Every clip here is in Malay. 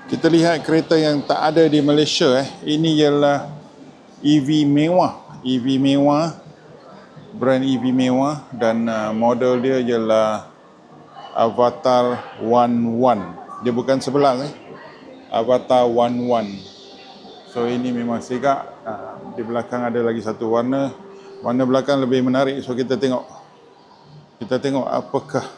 Kita lihat kereta yang tak ada di Malaysia. Ini ialah EV mewah. EV mewah. Brand EV mewah. Dan model dia ialah Avatar 11. Dia bukan 11. Avatar 11. So ini memang segak. Di belakang ada lagi satu warna. Warna belakang lebih menarik. So kita tengok. Kita tengok apakah.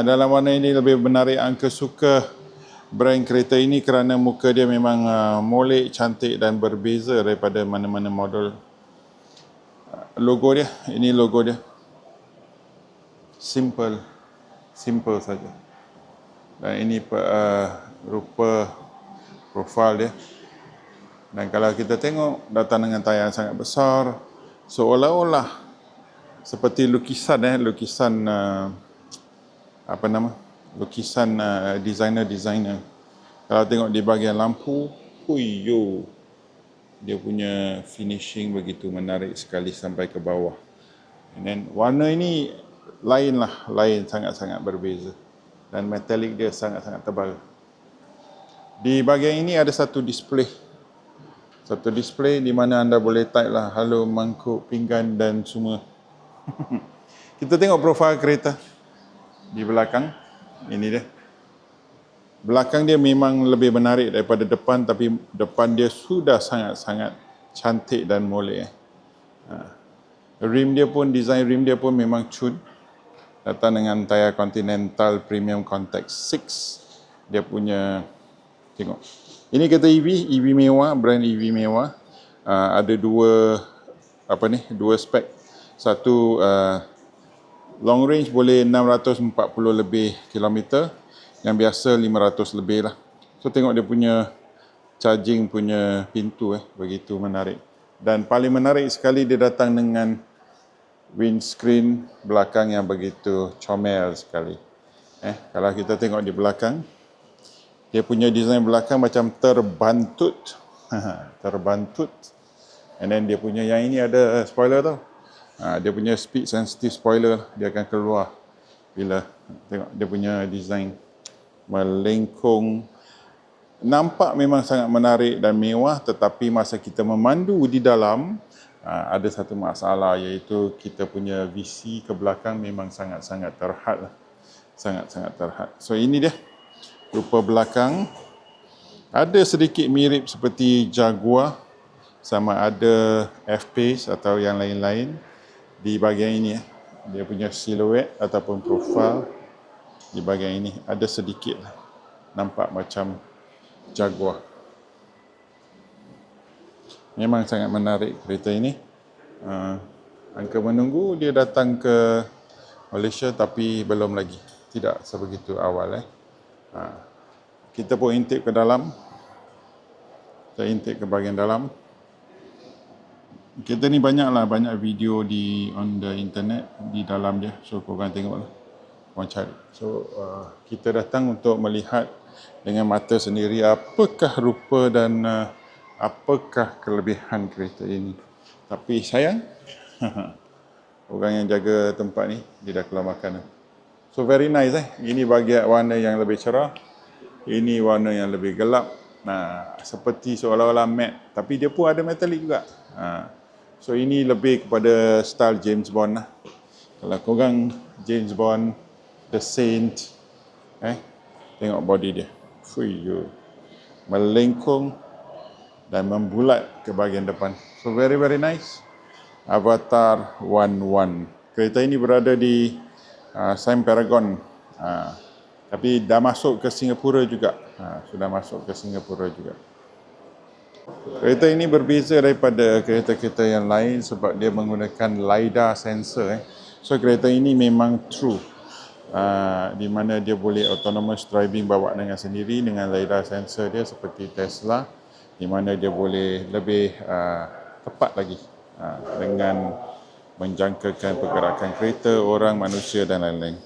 Dalam warna ini lebih menarik. Angka suka brand kereta ini kerana muka dia memang molek, cantik dan berbeza daripada mana-mana model. Logo dia. Ini logo dia. Simple saja. Dan ini rupa profil dia. Dan kalau kita tengok datang dengan tayar sangat besar, seolah-olah seperti lukisan lukisan designer. Kalau tengok di bahagian lampu, dia punya finishing begitu menarik sekali sampai ke bawah. And then warna ini lain, sangat-sangat berbeza. Dan metalik dia sangat-sangat tebal. Di bahagian ini ada satu display di mana anda boleh type lah halo, mangkuk, pinggan dan semua. Kita tengok profil kereta di belakang. Ini dia. Belakang dia memang lebih menarik daripada depan, tapi depan dia sudah sangat-sangat cantik dan molek. Design rim dia pun memang cun. Datang dengan tayar Continental Premium Contact 6. Dia punya, tengok. Ini kereta EV mewah, brand EV mewah. Ada dua spek. Satu long range boleh 640 lebih kilometer, yang biasa 500 lebih lah. So tengok dia punya charging punya pintu begitu menarik. Dan paling menarik sekali dia datang dengan windscreen belakang yang begitu comel sekali. Kalau kita tengok di belakang, dia punya desain belakang macam terbantut. Terbantut. And then dia punya yang ini ada spoiler tau. Dia punya speed sensitive spoiler, dia akan keluar bila tengok dia punya design melengkung. Nampak memang sangat menarik dan mewah, tetapi masa kita memandu di dalam, ada satu masalah, iaitu kita punya VC ke belakang memang sangat-sangat terhad lah. Sangat-sangat terhad. So ini dia rupa belakang. Ada sedikit mirip seperti Jaguar, sama ada F-Pace atau yang lain-lain. Di bahagian ini dia punya siluet ataupun profil di bahagian ini ada sedikit lah, nampak macam Jaguar. Memang sangat menarik kereta ini. Angka menunggu dia datang ke Malaysia, tapi belum lagi. Tidak sebegitu awal. Kita pun intip ke dalam. Kita intip ke bahagian dalam. Kereta ni banyak video on the internet di dalam dia. So korang tengoklah. Korang cari. So kita datang untuk melihat dengan mata sendiri apakah rupa dan apakah kelebihan kereta ini. Tapi sayang, orang yang jaga tempat ni, dia dah keluar makan. So very nice. Ini bahagian warna yang lebih cerah. Ini warna yang lebih gelap. Seperti seolah-olah matte. Tapi dia pun ada metalik juga. So ini lebih kepada style James Bond lah. Kalau korang James Bond, The Saint, tengok body dia. Melengkung dan membulat ke bahagian depan. So very very nice. Avatar 11. Kereta ini berada di Siam Paragon. Tapi dah masuk ke Singapura juga. Sudah masuk ke Singapura juga. Kereta ini berbeza daripada kereta-kereta yang lain sebab dia menggunakan LiDAR sensor. So kereta ini memang true. Di mana dia boleh autonomous driving, bawa dengan sendiri dengan LiDAR sensor dia seperti Tesla, di mana dia boleh lebih tepat lagi dengan menjangkakan pergerakan kereta, orang, manusia dan lain-lain.